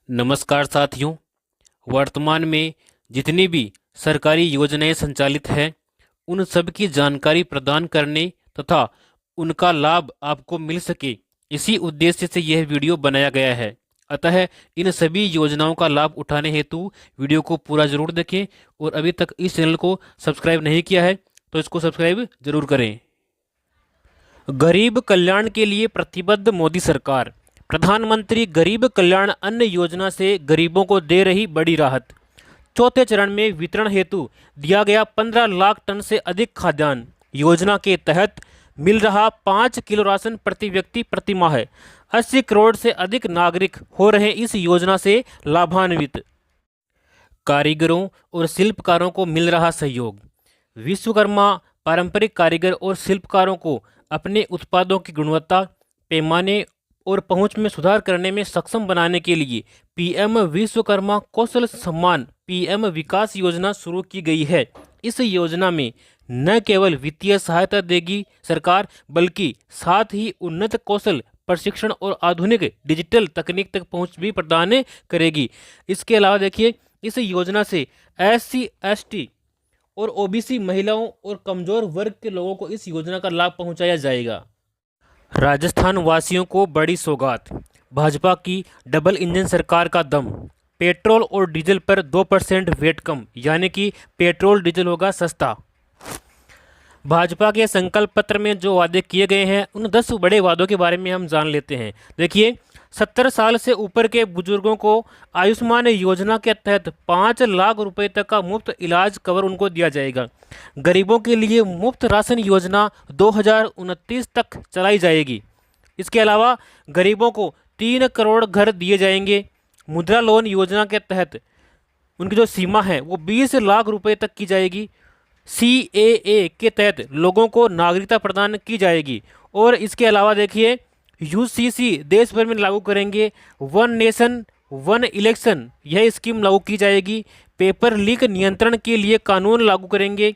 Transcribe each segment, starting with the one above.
नमस्कार साथियों। वर्तमान में जितनी भी सरकारी योजनाएं संचालित हैं उन सब की जानकारी प्रदान करने तथा उनका लाभ आपको मिल सके, इसी उद्देश्य से यह वीडियो बनाया गया है। अतः इन सभी योजनाओं का लाभ उठाने हेतु वीडियो को पूरा जरूर देखें और अभी तक इस चैनल को सब्सक्राइब नहीं किया है तो इसको सब्सक्राइब जरूर करें। गरीब कल्याण के लिए प्रतिबद्ध मोदी सरकार। प्रधानमंत्री गरीब कल्याण अन्न योजना से गरीबों को दे रही बड़ी राहत। चौथे चरण में वितरण हेतु दिया गया 15 लाख टन से अधिक खाद्यान्न। योजना के तहत मिल रहा 5 किलो राशन प्रति व्यक्ति प्रति माह। 80 करोड़ से अधिक नागरिक हो रहे इस योजना से लाभान्वित। कारीगरों और शिल्पकारों को मिल रहा सहयोग। विश्वकर्मा पारंपरिक कारीगर और शिल्पकारों को अपने उत्पादों की गुणवत्ता, पैमाने और पहुंच में सुधार करने में सक्षम बनाने के लिए पीएम विश्वकर्मा कौशल सम्मान पीएम विकास योजना शुरू की गई है। इस योजना में न केवल वित्तीय सहायता देगी सरकार, बल्कि साथ ही उन्नत कौशल प्रशिक्षण और आधुनिक डिजिटल तकनीक तक पहुंच भी प्रदान करेगी। इसके अलावा देखिए, इस योजना से SC ST और OBC महिलाओं और कमजोर वर्ग के लोगों को इस योजना का लाभ पहुंचाया जाएगा। राजस्थान वासियों को बड़ी सौगात। भाजपा की डबल इंजन सरकार का दम। पेट्रोल और डीजल पर 2% वेट कम, यानी कि पेट्रोल डीजल होगा सस्ता। भाजपा के संकल्प पत्र में जो वादे किए गए हैं उन 10 बड़े वादों के बारे में हम जान लेते हैं। देखिए, 70 साल से ऊपर के बुजुर्गों को आयुष्मान योजना के तहत 5 लाख रुपए तक का मुफ्त इलाज कवर उनको दिया जाएगा। गरीबों के लिए मुफ्त राशन योजना 2029 तक चलाई जाएगी। इसके अलावा गरीबों को 3 करोड़ घर दिए जाएंगे। मुद्रा लोन योजना के तहत उनकी जो सीमा है वो 20 लाख रुपए तक की जाएगी। CAA के तहत लोगों को नागरिकता प्रदान की जाएगी। और इसके अलावा देखिए, UCC देश भर में लागू करेंगे। वन नेशन वन इलेक्शन यह स्कीम लागू की जाएगी। पेपर लीक नियंत्रण के लिए कानून लागू करेंगे।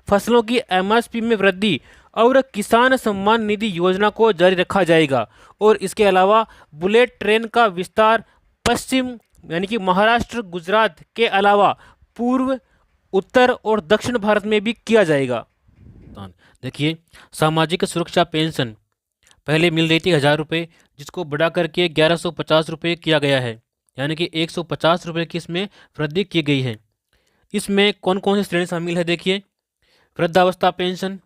फसलों की MSP में वृद्धि और किसान सम्मान निधि योजना को जारी रखा जाएगा। और इसके अलावा बुलेट ट्रेन का विस्तार पश्चिम यानी कि महाराष्ट्र, गुजरात के अलावा पूर्व, उत्तर और दक्षिण भारत में भी किया जाएगा। देखिए, सामाजिक सुरक्षा पेंशन पहले मिल रही थी 1000 रुपये, जिसको बढ़ा करके 1150 रुपये किया गया है, यानी कि 150 रुपये की इसमें वृद्धि की गई है। इसमें कौन कौन सी श्रेणी शामिल है देखिए, वृद्धावस्था पेंशन,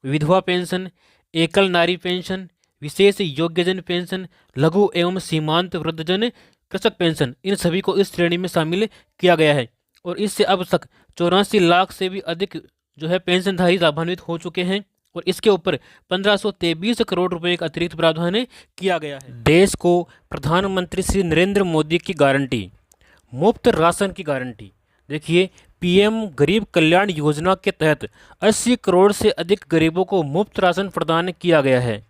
विधवा पेंशन, एकल नारी पेंशन, विशेष योग्यजन पेंशन, लघु एवं सीमांत वृद्धजन कृषक पेंशन, इन सभी को इस श्रेणी में शामिल किया गया है। और इससे अब तक 84 लाख से भी अधिक जो है पेंशनधारी लाभान्वित हो चुके हैं। और इसके ऊपर 1523 करोड़ रुपए का अतिरिक्त प्रावधान किया गया है। देश को प्रधानमंत्री श्री नरेंद्र मोदी की गारंटी, मुफ्त राशन की गारंटी। देखिए, PM गरीब कल्याण योजना के तहत 80 करोड़ से अधिक गरीबों को मुफ्त राशन प्रदान किया गया है।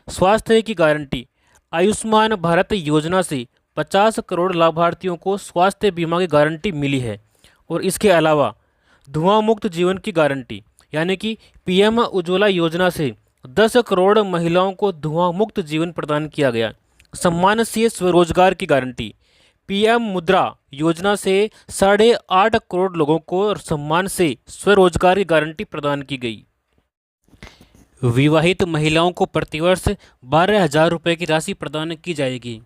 स्वास्थ्य की गारंटी, आयुष्मान भारत योजना से 50 करोड़ लाभार्थियों को स्वास्थ्य बीमा की गारंटी मिली है। और इसके अलावा धुआं मुक्त जीवन की गारंटी, यानी कि PM उज्ज्वला योजना से 10 करोड़ महिलाओं को धुआं मुक्त जीवन प्रदान किया गया। सम्मान से स्वरोजगार की गारंटी, PM मुद्रा योजना से 8.5 करोड़ लोगों को सम्मान से स्वरोजगार की गारंटी प्रदान की गई। विवाहित महिलाओं को प्रतिवर्ष 12,000 रुपये की राशि प्रदान की जाएगी।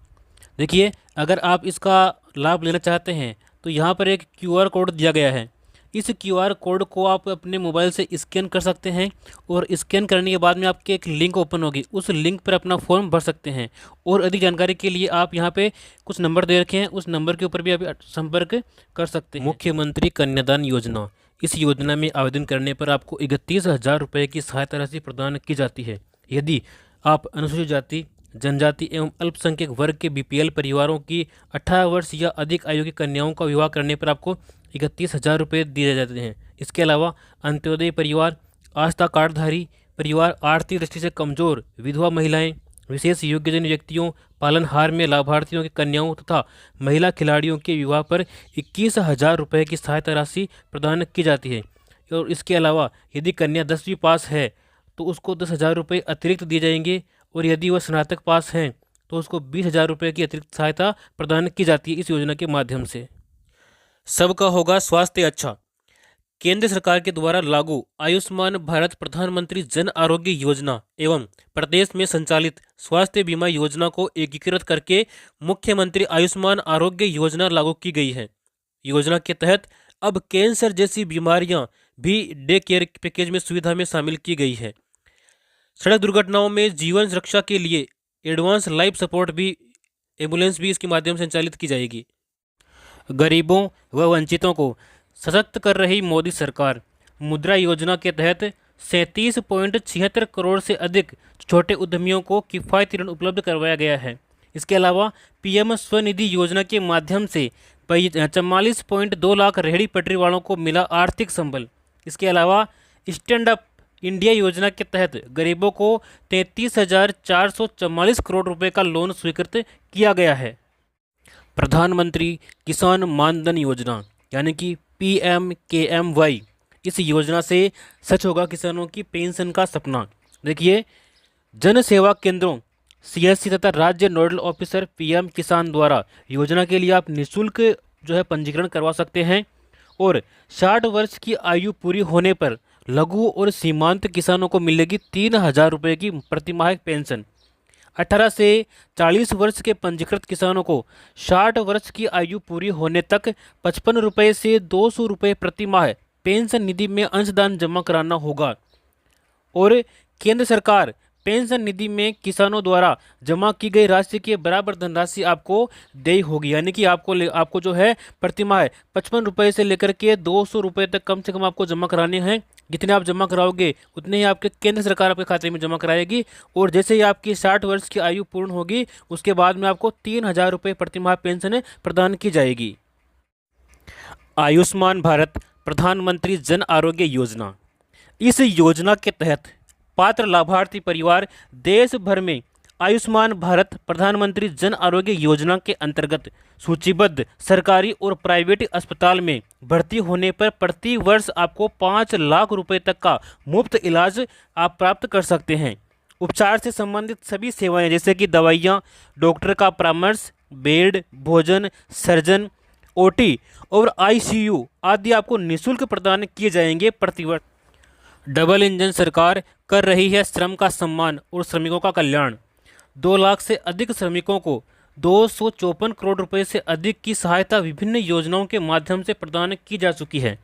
देखिए, अगर आप इसका लाभ लेना चाहते हैं तो यहाँ पर एक QR कोड दिया गया है। इस QR कोड को आप अपने मोबाइल से स्कैन कर सकते हैं और स्कैन करने के बाद में आपके एक लिंक ओपन होगी, उस लिंक पर अपना फॉर्म भर सकते हैं। और अधिक जानकारी के लिए आप यहाँ पे कुछ नंबर दे रखे हैं, उस नंबर के ऊपर भी आप संपर्क कर सकते हैं। मुख्यमंत्री कन्यादान योजना, इस योजना में आवेदन करने पर आपको 31,000 रुपये की सहायता राशि प्रदान की जाती है। यदि आप अनुसूचित जाति, जनजाति एवं अल्पसंख्यक वर्ग के BPL परिवारों की 18 वर्ष या अधिक आयु की कन्याओं का विवाह करने पर आपको 31,000 रुपये दिए जाते हैं। इसके अलावा अंत्योदय परिवार, आस्था कार्डधारी परिवार, आर्थिक दृष्टि से कमजोर, विधवा महिलाएं, विशेष योग्यजन व्यक्तियों, पालनहार में लाभार्थियों की कन्याओं तथा महिला खिलाड़ियों के विवाह पर 21,000 रुपये की सहायता राशि प्रदान की जाती है। और इसके अलावा यदि कन्या 10वीं पास है तो उसको 10,000 रुपये अतिरिक्त दिए जाएंगे। और यदि वह स्नातक पास हैं तो उसको 20,000 रुपये की अतिरिक्त सहायता प्रदान की जाती है इस योजना के माध्यम से। सबका होगा स्वास्थ्य अच्छा। केंद्र सरकार के द्वारा लागू आयुष्मान भारत प्रधानमंत्री जन आरोग्य योजना एवं प्रदेश में संचालित स्वास्थ्य बीमा योजना को एकीकृत करके मुख्यमंत्री आयुष्मान आरोग्य योजना लागू की गई है। योजना के तहत अब कैंसर जैसी बीमारियां भी डे केयर पैकेज में सुविधा में शामिल की गई है। सड़क दुर्घटनाओं में जीवन रक्षा के लिए एडवांस लाइफ सपोर्ट भी एम्बुलेंस भी इसके माध्यम से संचालित की जाएगी। गरीबों व वंचितों को सशक्त कर रही मोदी सरकार। मुद्रा योजना के तहत 37.76 करोड़ से अधिक छोटे उद्यमियों को किफ़ायती ऋण उपलब्ध करवाया गया है। इसके अलावा पीएम स्वनिधि योजना के माध्यम से 44.2 लाख रेहड़ी पटरी वालों को मिला आर्थिक संबल। इसके अलावा स्टैंड अप इंडिया योजना के तहत गरीबों को 33,444 करोड़ रुपए का लोन स्वीकृत किया गया है। प्रधानमंत्री किसान मानधन योजना यानी कि PMKMY, इस योजना से सच होगा किसानों की पेंशन का सपना। देखिए, जन सेवा केंद्रों CSC तथा राज्य नोडल ऑफिसर PM किसान द्वारा योजना के लिए आप निःशुल्क जो है पंजीकरण करवा सकते हैं और 60 वर्ष की आयु पूरी होने पर लघु और सीमांत किसानों को मिलेगी 3,000 रुपये की प्रतिमाह पेंशन। 18 से 40 वर्ष के पंजीकृत किसानों को 60 वर्ष की आयु पूरी होने तक 55 रुपये से 200 रुपये प्रति माह पेंशन निधि में अंशदान जमा कराना होगा और केंद्र सरकार पेंशन निधि में किसानों द्वारा जमा की गई राशि के बराबर धनराशि आपको देय होगी। यानी कि आपको जो है प्रति माह 55 रुपये से लेकर के 200 रुपये तक कम से कम आपको जमा कराने हैं। जितने आप जमा कराओगे उतने ही आपके केंद्र सरकार आपके खाते में जमा कराएगी और जैसे ही आपकी 60 वर्ष की आयु पूर्ण होगी उसके बाद में आपको 3,000 रुपये प्रति माह पेंशन प्रदान की जाएगी। आयुष्मान भारत प्रधानमंत्री जन आरोग्य योजना, इस योजना के तहत पात्र लाभार्थी परिवार देश भर में आयुष्मान भारत प्रधानमंत्री जन आरोग्य योजना के अंतर्गत सूचीबद्ध सरकारी और प्राइवेट अस्पताल में भर्ती होने पर प्रति वर्ष आपको 5 लाख रुपए तक का मुफ्त इलाज आप प्राप्त कर सकते हैं। उपचार से संबंधित सभी सेवाएं जैसे कि दवाइयां, डॉक्टर का परामर्श, बेड, भोजन, सर्जन, OT और ICU आदि आपको निःशुल्क प्रदान किए जाएंगे प्रतिवर्ष। डबल इंजन सरकार कर रही है श्रम का सम्मान और श्रमिकों का कल्याण। 2 लाख से अधिक श्रमिकों को 254 करोड़ रुपए से अधिक की सहायता विभिन्न योजनाओं के माध्यम से प्रदान की जा चुकी है।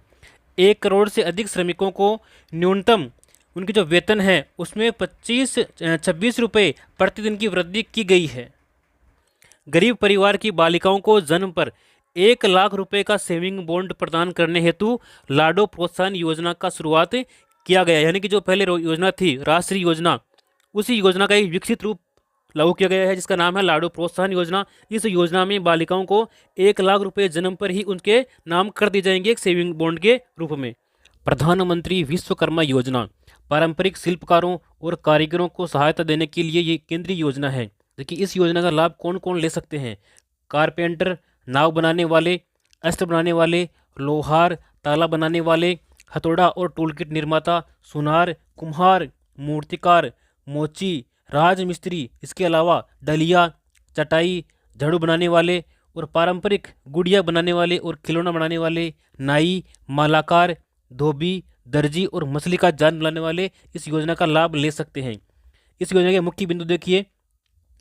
1 करोड़ से अधिक श्रमिकों को न्यूनतम उनकी जो वेतन है उसमें 26 रुपये प्रतिदिन की वृद्धि की गई है। गरीब परिवार की बालिकाओं को जन्म पर 1 लाख रुपए का सेविंग बॉन्ड प्रदान करने हेतु लाडो प्रोत्साहन योजना का शुरुआत किया गया। यानी कि जो पहले योजना थी राष्ट्रीय योजना, उसी योजना का एक विकसित रूप लागू किया गया है जिसका नाम है लाडो प्रोत्साहन योजना। इस योजना में बालिकाओं को 1 लाख रुपए जन्म पर ही उनके नाम कर दिए जाएंगे एक सेविंग बॉन्ड के रूप में। प्रधानमंत्री विश्वकर्मा योजना पारंपरिक शिल्पकारों और कारीगरों को सहायता देने के लिए ये केंद्रीय योजना है। देखिए, इस योजना का लाभ कौन कौन ले सकते हैं? कारपेंटर, नाव बनाने वाले, अस्त्र बनाने वाले, लोहार, ताला बनाने वाले, हथौड़ा और टूलकिट निर्माता, सुनार, कुम्हार, मूर्तिकार, मोची, राजमिस्त्री, इसके अलावा डलिया, चटाई, झाड़ू बनाने वाले और पारंपरिक गुड़िया बनाने वाले और खिलौना बनाने वाले, नाई, मालाकार, धोबी, दर्जी और मछली का जाल बनाने वाले इस योजना का लाभ ले सकते हैं। इस योजना के मुख्य बिंदु देखिए,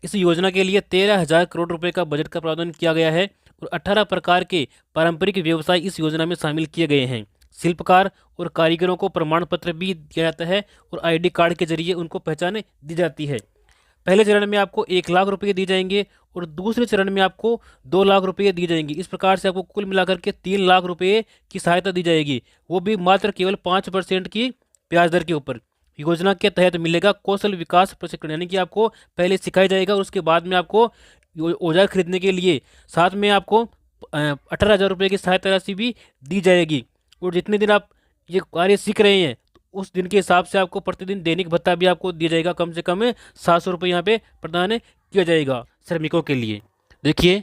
इस योजना के लिए 13,000 करोड़ रुपए का बजट का प्रावधान किया गया है और 18 प्रकार के पारंपरिक व्यवसाय इस योजना में शामिल किए गए हैं। शिल्पकार और कारीगरों को प्रमाण पत्र भी दिया जाता है और ID कार्ड के जरिए उनको पहचान दी जाती है। पहले चरण में आपको 1 लाख रुपये दिए जाएंगे और दूसरे चरण में आपको 2 लाख रुपये दिए जाएंगे। इस प्रकार से आपको कुल मिलाकर के 3 लाख रुपये की सहायता दी जाएगी, वो भी मात्र केवल 5% की ब्याज दर के ऊपर। योजना के तहत मिलेगा कौशल विकास प्रशिक्षण, यानी कि आपको पहले सिखाया जाएगा और उसके बाद में आपको औजार खरीदने के लिए साथ में आपको 18,000 रुपये की सहायता राशि भी दी जाएगी। और जितने दिन आप ये कार्य सीख रहे हैं उस दिन के हिसाब से आपको प्रतिदिन दैनिक भत्ता भी आपको दिया जाएगा। कम से कम 700 रुपये यहाँ पे प्रदान किया जाएगा श्रमिकों के लिए। देखिए,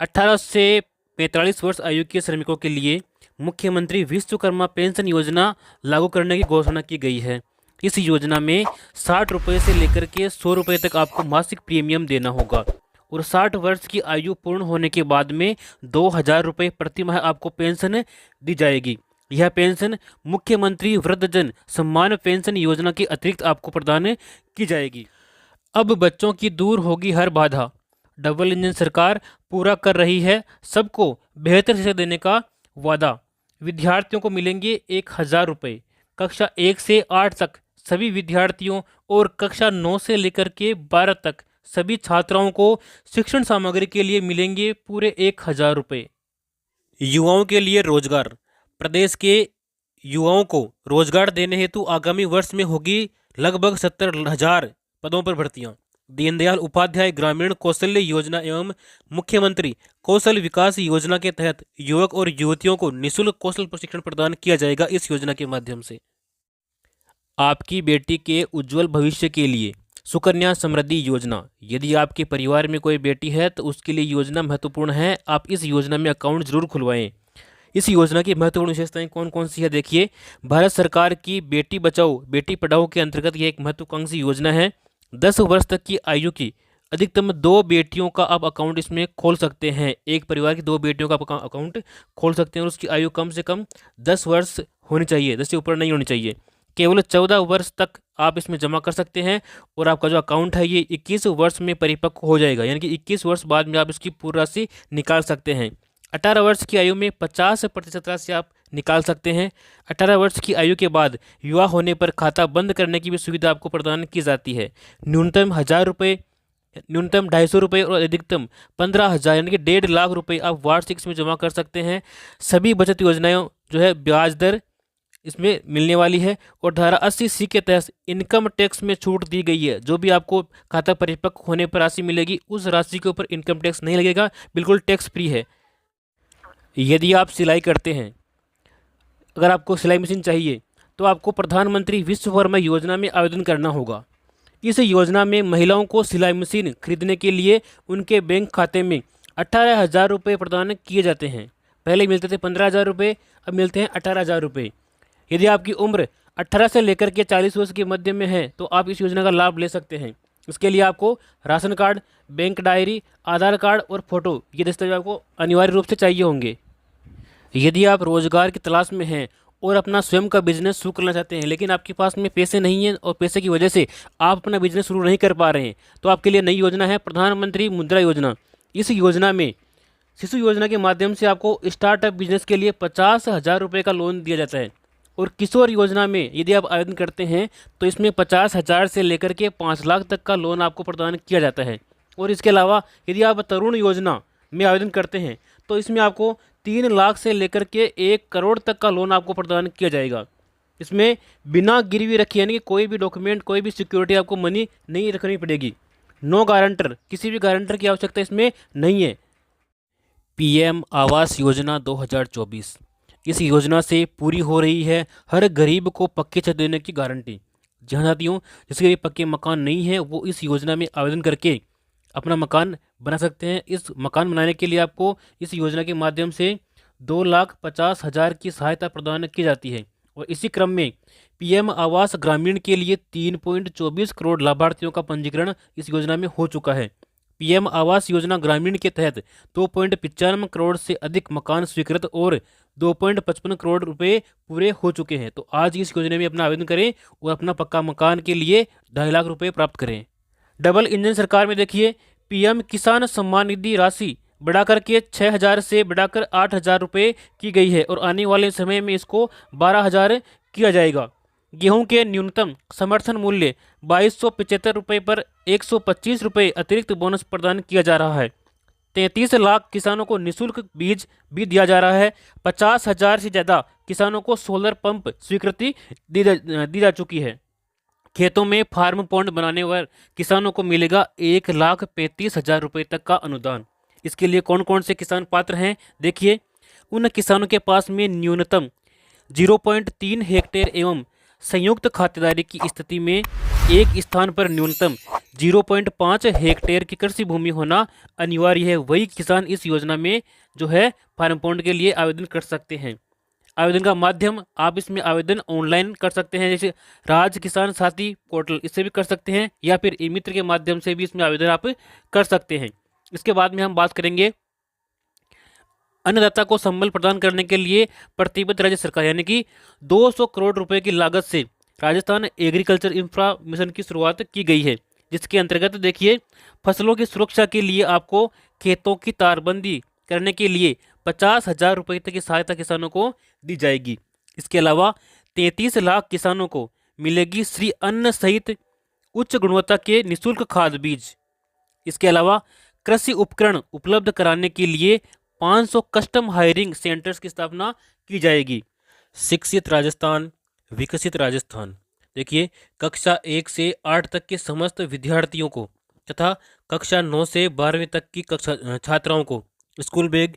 18 से 45 वर्ष आयु के श्रमिकों के लिए मुख्यमंत्री विश्वकर्मा पेंशन योजना लागू करने की घोषणा की गई है। इस योजना में 60 रुपये से लेकर के 100 रुपये तक आपको मासिक प्रीमियम देना होगा और 60 वर्ष की आयु पूर्ण होने के बाद में 2,000 रुपये प्रति माह आपको पेंशन दी जाएगी। यह पेंशन मुख्यमंत्री वृद्धजन सम्मान पेंशन योजना के अतिरिक्त आपको प्रदान की जाएगी। अब बच्चों की दूर होगी हर बाधा। डबल इंजन सरकार पूरा कर रही है सबको बेहतर शिक्षा देने का वादा। विद्यार्थियों को मिलेंगे 1,000 रुपये। कक्षा 1 से 8 तक सभी विद्यार्थियों और कक्षा 9 से लेकर के 12 तक सभी छात्राओं को शिक्षण सामग्री के लिए मिलेंगे पूरे 1,000 रुपये। युवाओं के लिए रोजगार। प्रदेश के युवाओं को रोजगार देने हेतु आगामी वर्ष में होगी लगभग 70,000 पदों पर भर्तियां। दीनदयाल उपाध्याय ग्रामीण कौशल्य योजना एवं मुख्यमंत्री कौशल विकास योजना के तहत युवक और युवतियों को निःशुल्क कौशल प्रशिक्षण प्रदान किया जाएगा। इस योजना के माध्यम से आपकी बेटी के उज्जवल भविष्य के लिए सुकन्या समृद्धि योजना। यदि आपके परिवार में कोई बेटी है तो उसके लिए योजना महत्वपूर्ण है। आप इस योजना में अकाउंट जरूर खुलवाएं। इस योजना की महत्वपूर्ण विशेषताएं कौन कौन सी है देखिए। भारत सरकार की बेटी बचाओ बेटी पढ़ाओ के अंतर्गत यह एक महत्वाकांक्षी योजना है। 10 वर्ष तक की आयु की अधिकतम 2 बेटियों का आप अकाउंट इसमें खोल सकते हैं। एक परिवार की 2 बेटियों का आप अकाउंट खोल सकते हैं और उसकी आयु कम से कम 10 वर्ष होनी चाहिए, 10 से ऊपर नहीं होनी चाहिए। केवल 14 वर्ष तक आप इसमें जमा कर सकते हैं और आपका जो अकाउंट है ये 21 वर्ष में परिपक्व हो जाएगा, यानी कि 21 वर्ष बाद में आप इसकी पूरी राशि निकाल सकते हैं। 18 वर्ष की आयु में 50% राशि आप निकाल सकते हैं। 18 वर्ष की आयु के बाद युवा होने पर खाता बंद करने की भी सुविधा आपको प्रदान की जाती है। न्यूनतम 1,000 रुपये, न्यूनतम 250 रुपये और अधिकतम 15,000 यानी कि 1.5 लाख रुपये आप वार्षिक इसमें जमा कर सकते हैं। सभी बचत योजनाएं जो है ब्याज दर इसमें मिलने वाली है और धारा 80C के तहत इनकम टैक्स में छूट दी गई है। जो भी आपको खाता परिपक्व होने पर राशि मिलेगी उस राशि के ऊपर इनकम टैक्स नहीं लगेगा, बिल्कुल टैक्स फ्री है। यदि आप सिलाई करते हैं, अगर आपको सिलाई मशीन चाहिए तो आपको प्रधानमंत्री विश्वकर्मा योजना में आवेदन करना होगा। इस योजना में महिलाओं को सिलाई मशीन खरीदने के लिए उनके बैंक खाते में 18,000 रुपये प्रदान किए जाते हैं। पहले मिलते थे 15,000 रुपये, अब मिलते हैं 18,000 रुपये। यदि आपकी उम्र 18 से लेकर के 40 वर्ष के मध्य में है तो आप इस योजना का लाभ ले सकते हैं। इसके लिए आपको राशन कार्ड, बैंक डायरी, आधार कार्ड और फोटो ये दस्तावेज आपको अनिवार्य रूप से चाहिए होंगे। यदि आप रोजगार की तलाश में हैं और अपना स्वयं का बिजनेस शुरू करना चाहते हैं लेकिन आपके पास में पैसे नहीं हैं और पैसे की वजह से आप अपना बिजनेस शुरू नहीं कर पा रहे हैं तो आपके लिए नई योजना है प्रधानमंत्री मुद्रा योजना। इस योजना में शिशु योजना के माध्यम से आपको स्टार्टअप बिजनेस के लिए 50,000 रुपये का लोन दिया जाता है और किशोर योजना में यदि आप आवेदन करते हैं तो इसमें 50,000 से लेकर के 5 लाख तक का लोन आपको प्रदान किया जाता है। और इसके अलावा यदि आप तरुण योजना में आवेदन करते हैं तो इसमें आपको 3 लाख से लेकर के 1 करोड़ तक का लोन आपको प्रदान किया जाएगा। इसमें बिना गिरवी रखे यानी कि कोई भी डॉक्यूमेंट, कोई भी सिक्योरिटी आपको मनी नहीं रखनी पड़ेगी। नो गारंटर, किसी भी गारंटर की आवश्यकता इसमें नहीं है। PM आवास योजना 2024, इस योजना से पूरी हो रही है हर गरीब को पक्की छत देने की गारंटी। जहाँ साथियों जिसके पक्के मकान नहीं है वो इस योजना में आवेदन करके अपना मकान बना सकते हैं। इस मकान बनाने के लिए आपको इस योजना के माध्यम से 2,50,000 की सहायता प्रदान की जाती है और इसी क्रम में PM आवास ग्रामीण के लिए 3.24 करोड़ लाभार्थियों का पंजीकरण इस योजना में हो चुका है। PM आवास योजना ग्रामीण के तहत 2.95 करोड़ से अधिक मकान स्वीकृत और 2.55 करोड़ रुपए पूरे हो चुके हैं। तो आज इस योजना में अपना आवेदन करें और अपना पक्का मकान के लिए 2.5 लाख रुपए प्राप्त करें। डबल इंजन सरकार में देखिए PM किसान सम्मान निधि राशि बढ़ाकर के 6,000 से बढ़ाकर 8,000 रुपये की गई है और आने वाले समय में इसको 12,000 किया जाएगा। गेहूं के न्यूनतम समर्थन मूल्य 2,275 रुपये पर 125 रुपये अतिरिक्त बोनस प्रदान किया जा रहा है। 33 लाख किसानों को निःशुल्क बीज भी दिया जा रहा है। 50,000 से ज़्यादा किसानों को सोलर पंप स्वीकृति दी जा चुकी है। खेतों में फार्म पॉन्ड बनाने पर किसानों को मिलेगा 1,35,000 रुपये तक का अनुदान। इसके लिए कौन कौन से किसान पात्र हैं देखिए। उन किसानों के पास में न्यूनतम 0.3 हेक्टेयर एवं संयुक्त खातेदारी की स्थिति में एक स्थान पर न्यूनतम 0.5 हेक्टेयर की कृषि भूमि होना अनिवार्य है। वही किसान इस योजना में जो है फार्म पॉन्ड के लिए आवेदन कर सकते हैं। आवेदन का माध्यम, आप इसमें आवेदन ऑनलाइन कर सकते हैं, जैसे राज किसान साथी पोर्टल, इससे भी कर सकते हैं, या फिर ई मित्र के माध्यम से भी इसमें आवेदन आप कर सकते हैं। इसके बाद में हम बात करेंगे अन्नदाता को संबल प्रदान करने के लिए प्रतिबद्ध राज्य सरकार, यानी कि 200 करोड़ रुपए की लागत से राजस्थान एग्रीकल्चर इंफ्रा मिशन की शुरुआत की गई है, जिसके अंतर्गत देखिए फसलों की सुरक्षा के लिए आपको खेतों की तारबंदी करने के लिए 50,000 रुपये तक की सहायता किसानों को दी जाएगी। इसके अलावा 33 लाख किसानों को मिलेगी श्री अन्न सहित उच्च गुणवत्ता के निःशुल्क खाद बीज। इसके अलावा कृषि उपकरण उपलब्ध कराने के लिए 500 कस्टम हायरिंग सेंटर्स की स्थापना की जाएगी। शिक्षित राजस्थान, विकसित राजस्थान। देखिए कक्षा 1 से 8 तक के समस्त विद्यार्थियों को तथा कक्षा 9 से 12वीं तक की कक्षा छात्राओं को स्कूल बैग,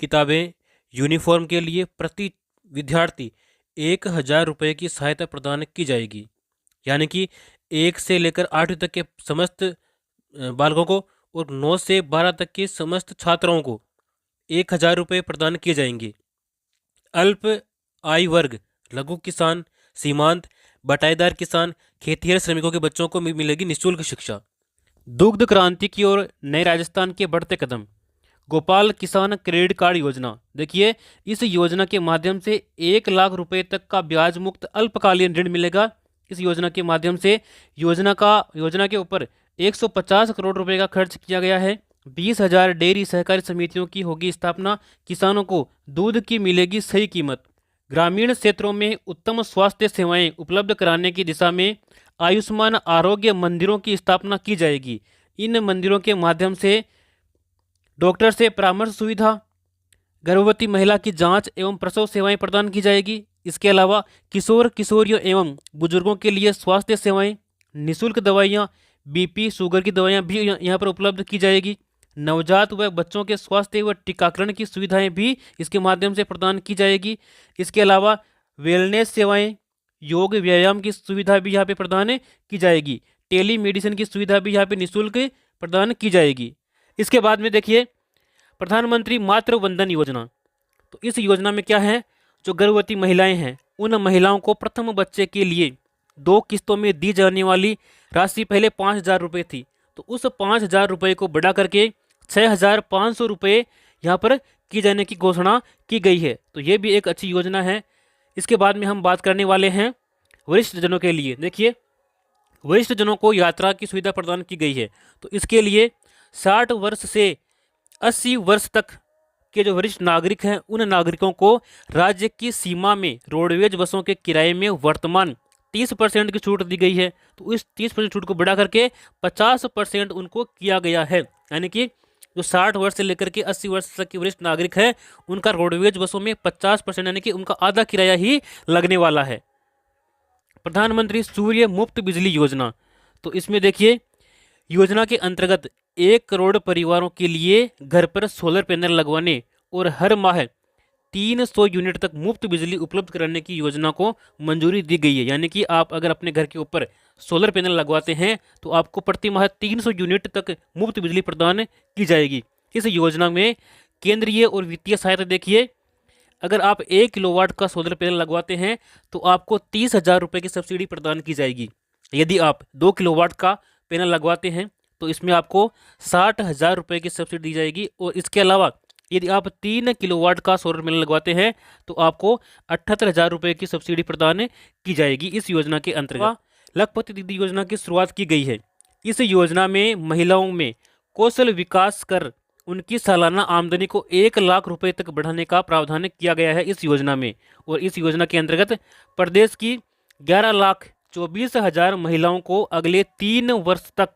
किताबें, यूनिफॉर्म के लिए प्रति विद्यार्थी 1,000 रुपये की सहायता प्रदान की जाएगी। यानी कि 1 से लेकर 8वीं तक के समस्त बालकों को और 9 से 12 तक के समस्त छात्राओं को 1,000 रुपये प्रदान किए जाएंगे। अल्प आय वर्ग, लघु किसान, सीमांत, बटाईदार किसान, खेतिहर श्रमिकों के बच्चों को मिलेगी निःशुल्क शिक्षा। दुग्ध क्रांति की ओर नए राजस्थान के बढ़ते कदम। गोपाल किसान क्रेडिट कार्ड योजना। देखिए इस योजना के माध्यम से 1 लाख रुपए तक का ब्याज मुक्त अल्पकालीन ऋण मिलेगा। इस योजना के माध्यम से योजना के ऊपर 150 करोड़ रुपए का खर्च किया गया है। 20,000 डेयरी सहकारी समितियों की होगी स्थापना। किसानों को दूध की मिलेगी सही कीमत। ग्रामीण क्षेत्रों में उत्तम स्वास्थ्य सेवाएं उपलब्ध कराने की दिशा में आयुष्मान आरोग्य मंदिरों की स्थापना की जाएगी। इन मंदिरों के माध्यम से डॉक्टर से परामर्श सुविधा, गर्भवती महिला की जांच एवं प्रसव सेवाएं प्रदान की जाएगी। इसके अलावा किशोर किशोरियों एवं बुजुर्गों के लिए स्वास्थ्य सेवाएं, निःशुल्क दवाइयाँ, बीपी शुगर की दवाइयाँ भी यहाँ पर उपलब्ध की जाएगी। नवजात व बच्चों के स्वास्थ्य व टीकाकरण की सुविधाएं भी इसके माध्यम से प्रदान की जाएगी। इसके अलावा वेलनेस सेवाएं, योग व्यायाम की सुविधा भी यहाँ पे प्रदान की जाएगी। टेली मेडिसिन की सुविधा भी यहाँ पे निःशुल्क प्रदान की जाएगी। इसके बाद में देखिए प्रधानमंत्री मातृ वंदन योजना। तो इस योजना में क्या है, जो गर्भवती महिलाएं हैं उन महिलाओं को प्रथम बच्चे के लिए 2 किस्तों में दी जाने वाली राशि पहले 5,000 रुपये थी, तो उस 5,000 रुपये को बढ़ा करके 6,500 रुपये यहाँ पर की जाने की घोषणा की गई है। तो ये भी एक अच्छी योजना है। इसके बाद में हम बात करने वाले हैं वरिष्ठ जनों के लिए। देखिए वरिष्ठ जनों को यात्रा की सुविधा प्रदान की गई है। तो इसके लिए 60 वर्ष से 80 वर्ष तक के जो वरिष्ठ नागरिक हैं उन नागरिकों को राज्य की सीमा में रोडवेज बसों के किराए में वर्तमान 30% की छूट दी गई है। तो इस 30% छूट को बढ़ा करके 50% उनको किया गया है। यानी कि जो 60 वर्ष से लेकर के 80 वर्ष तक के वरिष्ठ नागरिक हैं उनका रोडवेज बसों में 50% यानी कि उनका आधा किराया ही लगने वाला है। प्रधानमंत्री सूर्य मुफ्त बिजली योजना। तो इसमें देखिए योजना के अंतर्गत 1 करोड़ परिवारों के लिए घर पर सोलर पैनल लगवाने और हर माह 300 यूनिट तक मुफ्त बिजली उपलब्ध कराने की योजना को मंजूरी दी गई है। यानी कि आप अगर अपने घर के ऊपर सोलर पैनल लगवाते हैं तो आपको प्रति माह 300 यूनिट तक मुफ्त बिजली प्रदान की जाएगी। इस योजना में केंद्रीय और वित्तीय सहायता देखिए, अगर आप 1 किलोवाट का सोलर पैनल लगवाते हैं तो आपको 30,000 रुपये की सब्सिडी प्रदान की जाएगी। यदि आप 2 किलोवाट का पैनल लगवाते हैं तो इसमें आपको 60,000 रुपये की सब्सिडी दी जाएगी। और इसके अलावा यदि आप 3 किलोवाट का सोलर पैनल लगवाते हैं तो आपको 78,000 रुपये की सब्सिडी प्रदान की जाएगी। इस योजना के अंतर्गत लखपति दीदी योजना की शुरुआत की गई है। इस योजना में महिलाओं में कौशल विकास कर उनकी सालाना आमदनी को 1 लाख रुपए तक बढ़ाने का प्रावधान किया गया है इस योजना में। और इस योजना के अंतर्गत प्रदेश की 11,24,000 महिलाओं को अगले 3 वर्ष तक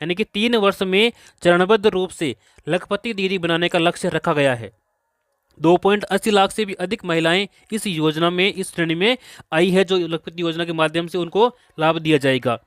यानी कि 3 वर्ष में चरणबद्ध रूप से लखपति दीदी बनाने का लक्ष्य रखा गया है। 2.80 लाख से भी अधिक महिलाएं इस योजना में इस श्रेणी में आई है जो लखपति योजना के माध्यम से उनको लाभ दिया जाएगा।